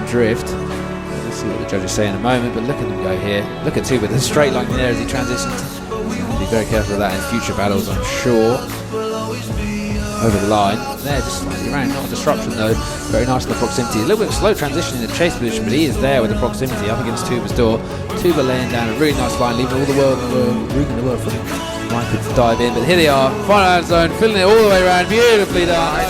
drift. We'll see what the judges say in a moment, but look at them go here. Look at Tuba, the straight line there as he transitions. Be very careful of that in future battles, I'm sure. Over the line. There, just slightly around, not a disruption though. Very nice in the proximity. A little bit slow transition in the chase position, but he is there with the proximity up against Tuba's door. Tuba laying down a really nice line, leaving all the room in the world for Mike to dive in. But here they are, final zone, filling it all the way around. Beautifully done.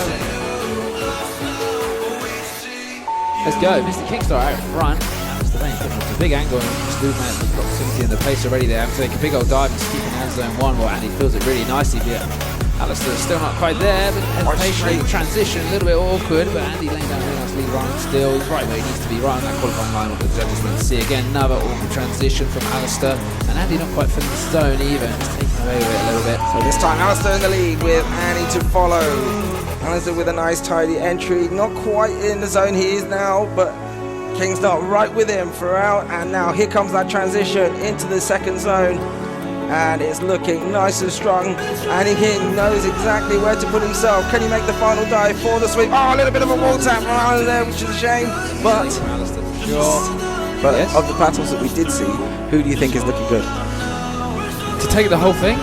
Let's go. Mr. Kingstar out front. That's the main thing. It's a big angle and just moving out the proximity and the pace already there. I'm taking a big old dive and keeping out zone 1 while Andy feels it really nicely. But Alistair's still not quite there, but hesitation, transition, a little bit awkward, but Andy laying down a really nice lead run still. He's right where he needs to be, right on that qualifying line, what the judges need to see. Again, another awkward transition from Alistair, and Andy not quite filling the zone either, just taking away with it a little bit. So this time Alistair in the lead with Andy to follow. Alistair with a nice tidy entry, not quite in the zone he is now, but Kingstar right with him throughout, and now here comes that transition into the second zone. And it's looking nice and strong. Andy King knows exactly where to put himself. Can he make the final dive for the sweep? Oh, a little bit of a wall tap around there, which is a shame. But yes. Of the battles that we did see, who do you think is looking good? To take the whole thing?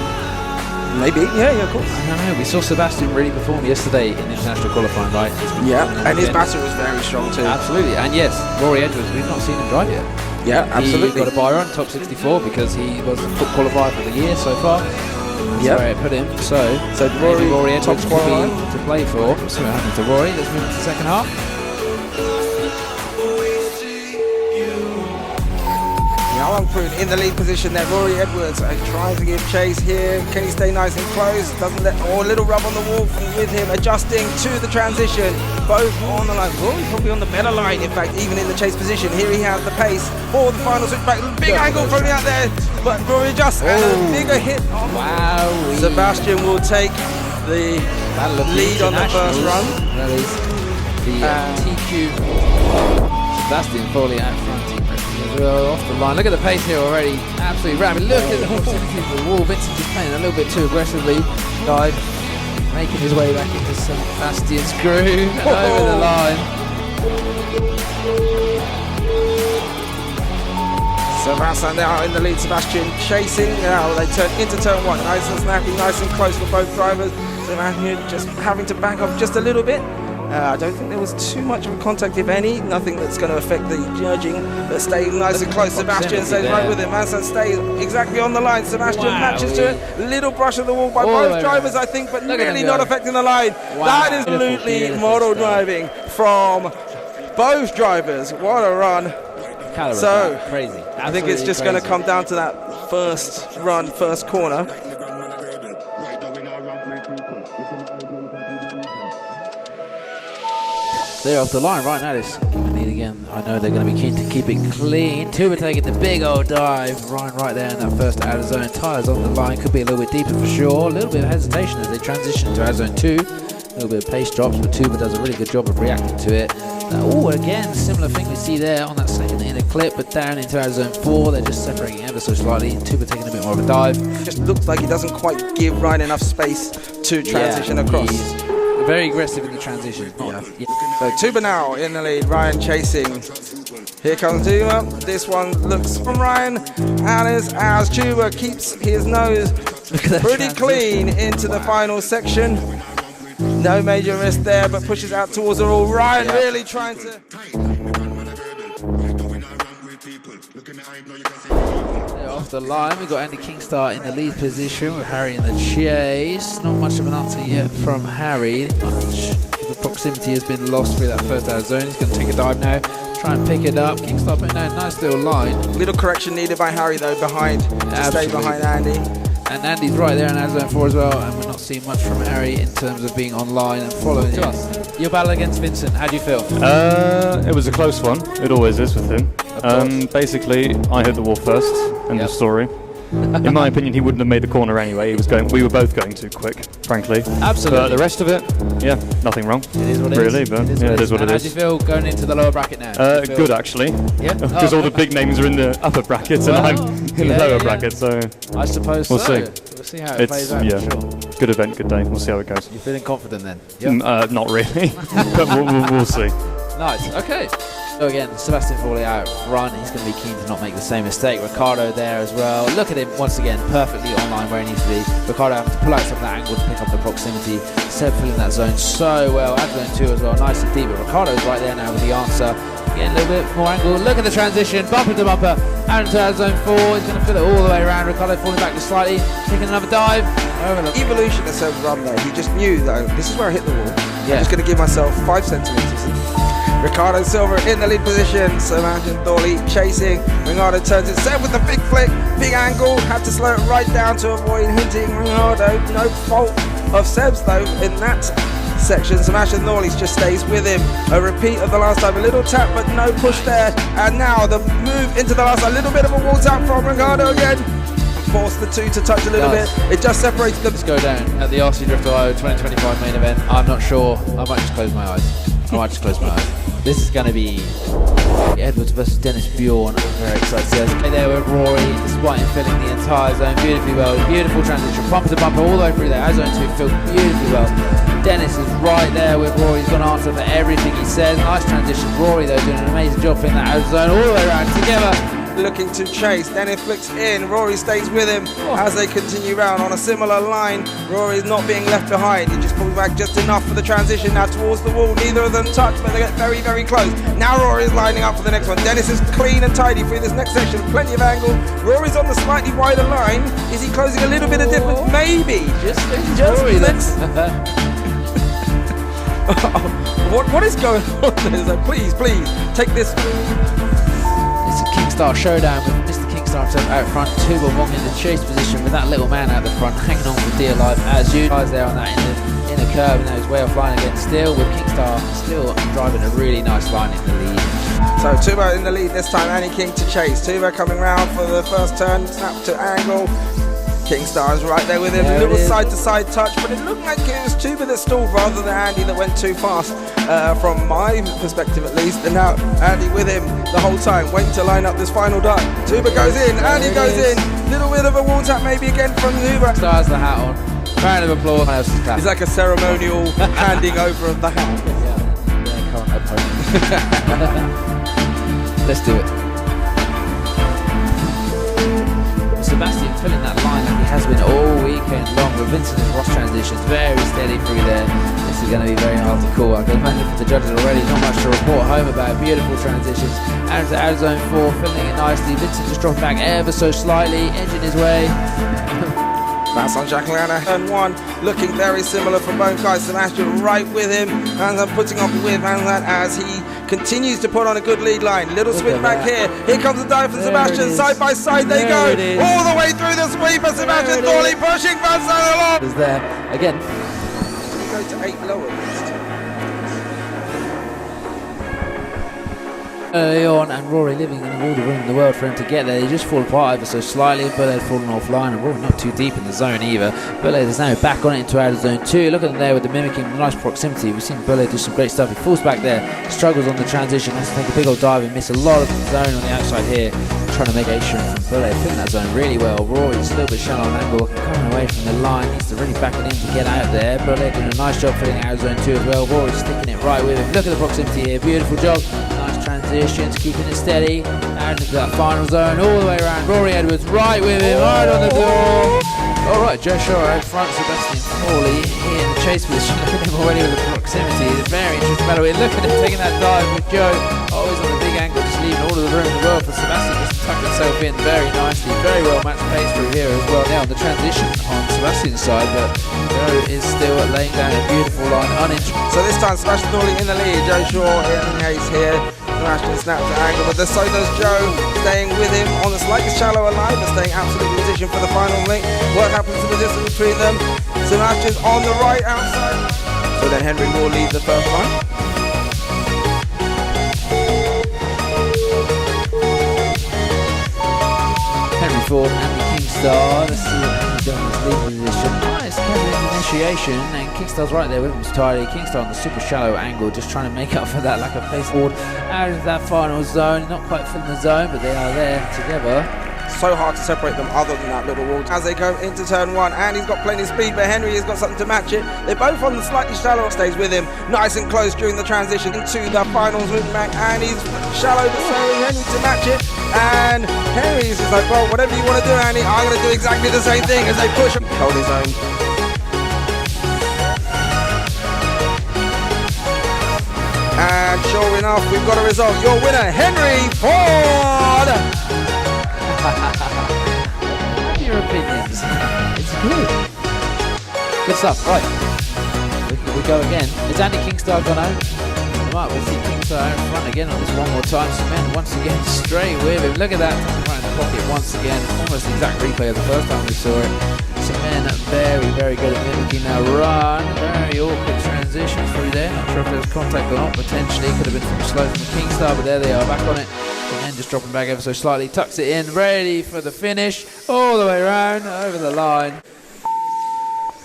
Maybe, yeah, of course. I don't know, we saw Sebastian really perform yesterday in international qualifying, right? Yeah, and his battle was very strong too. Absolutely, and yes, Rory Edwards, we've not seen him drive yet. Yeah, absolutely. He got a buy run, top 64, because he was the foot qualifier for the year so far. That's where I put him. So Rory Edwards will be to play for. We'll see what happens to Rory. Let's move into the second half. In the lead position there, Rory Edwards trying to give chase here. Can he stay nice and close? Doesn't let, or a little rub on the wall with him, adjusting to the transition. Both on the line. Rory probably on the better line, in fact, even in the chase position. Here he has the pace for the final switchback. Big angle from out there, but Rory just and a bigger hit. Wow. Sebastian will take the lead on the first run. That is the TQ. Sebastian Thorley out front. Off the line. Look at the pace here already. Absolutely rapid. Look at the proximity of the wall. Vincent just playing a little bit too aggressively. Dive, making his way back into Sebastian's groove and over the line. Sebastian now in the lead. Sebastian chasing. Now they turn into turn 1. Nice and snappy, nice and close for both drivers. Sebastian just having to back off just a little bit. I don't think there was too much of a contact, if any. Nothing that's going to affect the judging, but staying nice and close. Sebastian stays right with him. Manson stays exactly on the line. Sebastian matches to it. Little brush of the wall by both drivers, I think, but really not affecting the line. That is absolutely model driving from both drivers. What a run. So, crazy. I think it's just going to come down to that first run, first corner. They're off the line right now. This lead again. I know they're going to be keen to keep it clean. Tuba taking the big old dive. Ryan right there in that first out of zone. Tyres on the line. Could be a little bit deeper for sure. A little bit of hesitation as they transition to out of zone 2. A little bit of pace drops, but Tuba does a really good job of reacting to it. Oh, again, similar thing we see there on that second inner clip, but down into out of zone 4. They're just separating ever so slightly. Tuba taking a bit more of a dive. Just looks like he doesn't quite give Ryan enough space to transition across. Very aggressive in the transition. So Tuba now in the lead, Ryan chasing. Here comes Tuba. This one looks from Ryan. Alice as Tuba keeps his nose pretty clean into the final section. No major risk there, but pushes out towards the wall. Ryan really trying to... Off the line, we've got Andy Kingstar in the lead position with Harry in the chase. Not much of an answer yet from Harry. Much of the proximity has been lost through that first out of zone. He's going to take a dive now, try and pick it up. Kingstar putting down a nice little line. Little correction needed by Harry though, behind, to stay behind Andy. And Andy's right there in out of zone 4 as well, and we're not seeing much from Harry in terms of being online and following to us. Your battle against Vincent, how do you feel? It was a close one. It always is with him. Basically, I hit the wall first. End of story. In my opinion, he wouldn't have made the corner anyway. He was going. We were both going too quick, frankly. Absolutely. But the rest of it, yeah, nothing wrong. It is what it really, is. but it is yeah, it is what it is. How do you feel going into the lower bracket now? Good actually. Yeah. Because all the big names are in the upper brackets and I'm in the lower bracket, so I suppose we'll see. We'll see how it plays out. Yeah, for sure. good event, good day. We'll see how it goes. You're feeling confident then? Not really, but we'll see. Nice. Okay. So again, Sebastian Thorley out front. He's going to be keen to not make the same mistake. Ricardo there as well. Look at him once again, perfectly online where he needs to be. Ricardo having to pull out some of that angle to pick up the proximity. Seb filling that zone so well. Ad zone 2 as well, nice and deep. But Ricardo's right there now with the answer. Getting a little bit more angle. Look at the transition, bumper to bumper. Out into ad zone 4. He's going to fill it all the way around. Ricardo falling back just slightly, taking another dive. Evolution of Seb's run there. He just knew though, this is where I hit the wall. Yeah. I'm just going to give myself 5 centimetres. Ricardo Silva in the lead position. Sebastian Thorley chasing. Ricardo turns it. Seb with the big flick, big angle. Had to slow it right down to avoid hitting Ricardo. No fault of Seb's though in that section. Sebastian Thorley just stays with him. A repeat of the last time. A little tap but no push there. And now the move into the last. A little bit of a wall tap from Ricardo again. Forced the two to touch a little bit. It just separated them. Let's go down at the RC Drift Ohio 2025 main event. I'm not sure. I might just close my eyes. This is going to be Edwards versus Dennis Bjorn. I'm very excited. Right there with Rory, despite him filling the entire zone beautifully well. Beautiful transition, bumper to bumper all the way through there. As zone 2 filled beautifully well. Dennis is right there with Rory. He's got an answer for everything he says. Nice transition. Rory though doing an amazing job filling that out zone all the way around together. Looking to chase, Dennis flicks in, Rory stays with him as they continue round on a similar line. Rory is not being left behind, he just pulls back just enough for the transition now towards the wall. Neither of them touch, but they get very, very close. Now Rory is lining up for the next one. Dennis is clean and tidy through this next section, plenty of angle. Rory's on the slightly wider line. Is he closing a little bit of difference? Maybe. Just Rory, what is going on there? So please, take this. It's a Kingstar showdown with Mr. Kingstar himself out front. Tuba Wong in the chase position with that little man out the front, hanging on for dear life as you guys there on that in the curve, and now he's way offline again. Still with Kingstar still driving a really nice line in the lead. So Tuba in the lead this time, Annie King to chase. Tuba coming round for the first turn, snap to angle. Kingstar is right there with him, a little side-to-side touch, but it looked like it was Tuba that stalled rather than Andy that went too fast, from my perspective at least. And now Andy with him the whole time, waiting to line up this final dart. Tuba goes in, Andy goes in, little bit of a wall tap maybe again from Tuba. Kingstar has the hat on, round of applause. It's like a ceremonial handing over of the hat. Current opponent. Let's do it. Sebastian filling that line like he has been all weekend long with Vincent and Ross transitions very steady through there. This is going to be very hard to call. I can imagine for the judges already, not much to report home about. Beautiful transitions. Out to out zone 4, filling it nicely. Vincent just dropping back ever so slightly, edging his way. That's on Jacqueline. Turn 1, looking very similar from both guys. Sebastian right with him, and putting off with Hansan as he continues to put on a good lead line. Little swing back here. Here comes the dive for Sebastian. Side by side they go. All the way through the sweep for Sebastian Thorley, pushing Hansan along. Is there again? Go to 8 lower. Early on, and Rory living in all the room in the world for him to get there. They just fall apart ever so slightly. Bullet falling offline, and Rory not too deep in the zone either. Bullet is now back on it into out of zone 2. Look at them there with the mimicking nice proximity. We've seen Bullet do some great stuff. He falls back there, struggles on the transition, has to take a big old dive and miss a lot of the zone on the outside here. Trying to make Asian from Bullet, filling that zone really well. Rory's a little bit shallow on angle, coming away from the line, needs to really back it in to get out there. Bullet doing a nice job filling out of zone 2 as well. Rory's sticking it right with him. Look at the proximity here, beautiful job. Nice transitions, keeping it steady. Out into that final zone, all the way around. Rory Edwards right with him, right on the door. Alright, Joe Shaw out front, Sebastian Thorley here in the chase position. Look at him already with the proximity. It's a very interesting battle. Look at him taking that dive with Joe. Always on a big angle, just leaving all of the room in the world for Sebastian just to tuck himself in very nicely. Very well matched pace through here as well. Now on the transition on Sebastian's side, but Joe is still laying down a beautiful line, uninterested. So this time Sebastian Thorley in the lead, Joe Shaw in the ace here. Sebastian snaps the angle, but so does Joe, staying with him on the slightly shallower line, but staying absolutely positioned for the final link. What happens to the distance between them? Sebastian's on the right outside. So then Henry will lead the first line. Henry Ford and the Kingstar. Let's see what Henry does in his lead position. Nice carrying initiation, and Kingstar's right there with him entirely. Kingstar on the super shallow angle, just trying to make up for that lack of pace forward out of that final zone. Not quite filling the zone, but they are there together. so hard to separate them other than that little wall. As they go into turn one, and he's got plenty of speed, but Henry has got something to match it. They're both on the slightly shallower stage with him, nice and close during the transition into the finals with Mac, and he's shallow, but so is Henry to match it. And Henry's just like, well, whatever you want to do, Andy, I'm going to do exactly the same thing as they push him. Hold his own. And sure enough, we've got a result. Your winner, Henry Ford! What are your opinions? It's good. Good stuff. Right. We go again. Is Andy Kingstar gone home? Right, we'll see Kingstar out in front again on this one more time. Cement once again straight with him. Look at that. Right in the pocket once again. Almost the exact replay of the first time we saw it. Cement very, very good at mimicking that run. Very awkward transition through there. Not sure if there was contact or not. Potentially could have been from slow from Kingstar, but there they are back on it. Cement just dropping back ever so slightly. Tucks it in. Ready for the finish. All the way around. Over the line.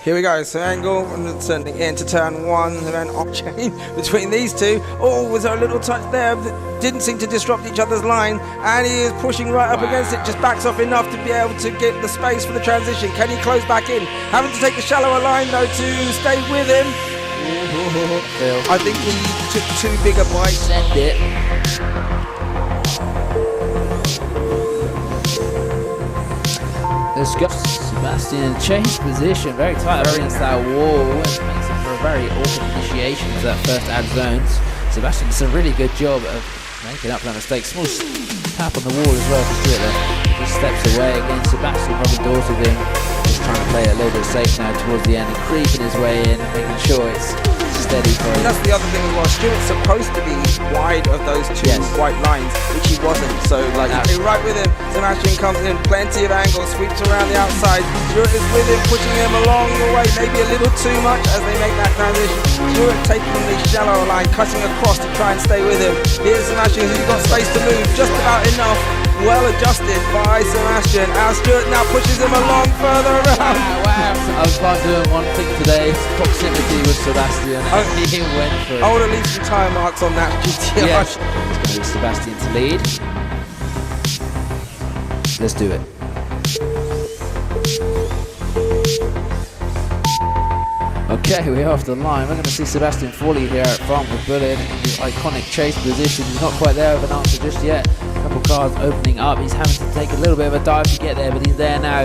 Here we go, so angle and turning into turn one, and then off chain between these two. Oh, was there a little touch there that didn't seem to disrupt each other's line, and he is pushing right up against it, just backs off enough to be able to get the space for the transition. Can he close back in? Having to take the shallower line though to stay with him. I think he took too big a bite. Send it. Let's go. Sebastian in chase position, very tight up against that wall, which makes it for a very awkward initiation to that first ad zones. Sebastian does a really good job of making up for that mistake. Small tap on the wall as well for Stuart there. Just steps away again. Sebastian rubbing doors with him, just trying to play it a little bit safe now towards the end and creeping his way in, making sure it's steady for him. That's the other thing as well. Stuart's supposed to be wide of those two white lines, which he wasn't. So like he's right with him. Sebastian comes in, plenty of angles, sweeps around the outside. Stuart is with him, pushing him along the way, maybe a little too much as they make that transition. Stuart taking the shallow line, cutting across to try and stay with him. Here's Sebastian, who's got space to move, just about enough. Well adjusted by Sebastian. As Stuart now pushes him along further around. Wow. I was about doing one thing today, proximity with Sebastian. He went for it. I want to leave some tire marks on that GTR. Yes. It's going to be Sebastian to lead. Let's do it. Okay, we're off the line. We're going to see Sebastian Thorley here at front with Bullet in the iconic chase position. He's not quite there with an answer just yet. A couple cars opening up. He's having to take a little bit of a dive to get there, but he's there now.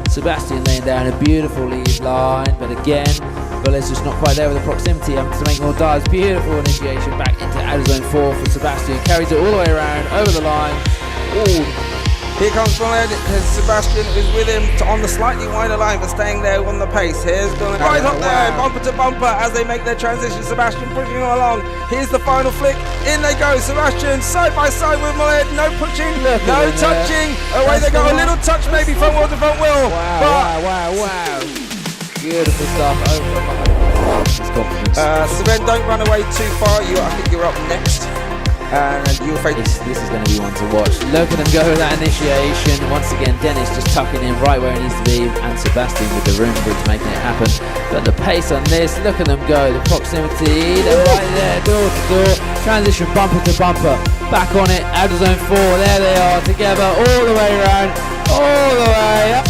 Sebastian laying down a beautiful lead line, but again, Bullet's just not quite there with the proximity. Having to make more dives. Beautiful initiation back into outer zone 4 for Sebastian. Carries it all the way around, over the line. Ooh. Here comes Bullet, Sebastian is with him on the slightly wider line, but staying there on the pace. Here's going right up there, bumper to bumper as they make their transition. Sebastian pushing him along. Here's the final flick. In they go. Sebastian side by side with Bullet. No pushing, no touching. Away they go. A little touch maybe front wheel to front wheel. Wow. Beautiful stuff. Sven, don't run away too far. I think you're up next. And you'll face this is going to be one to watch. Look at them go with that initiation. Once again, Dennis just tucking in right where he needs to be, and Sebastian with the room bridge making it happen. But the pace on this, look at them go. The proximity, they're right there, door to door. Transition bumper to bumper. Back on it, out of zone 4. There they are together, all the way around, all the way up.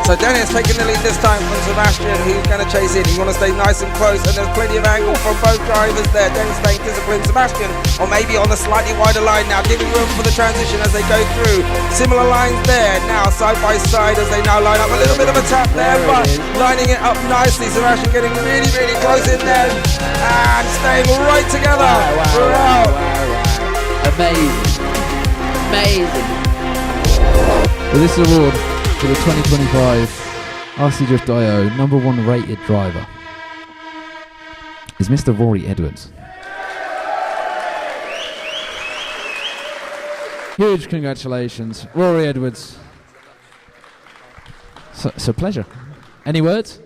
So Dennis taking the lead this time from Sebastian, who's going to chase in. You want to stay nice and close, and there's plenty of angle from both drivers there. Dennis staying disciplined. Sebastian, or maybe on the slightly wider line now, giving room for the transition as they go through. Similar lines there, now side by side as they now line up. A little bit of a tap there, but lining it up nicely. Sebastian getting really, really close in there, and staying right together throughout. Amazing. Well, this award for the 2025 RC Drift IO #1 rated driver is Mr. Rory Edwards. Huge congratulations, Rory Edwards. It's a pleasure. Any words?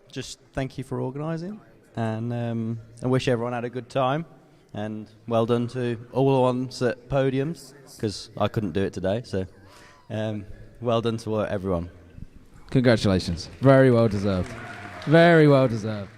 Just thank you for organising, and I wish everyone had a good time, and well done to all the ones at podiums, because I couldn't do it today, so well done to everyone. Congratulations. Very well deserved. Very well deserved.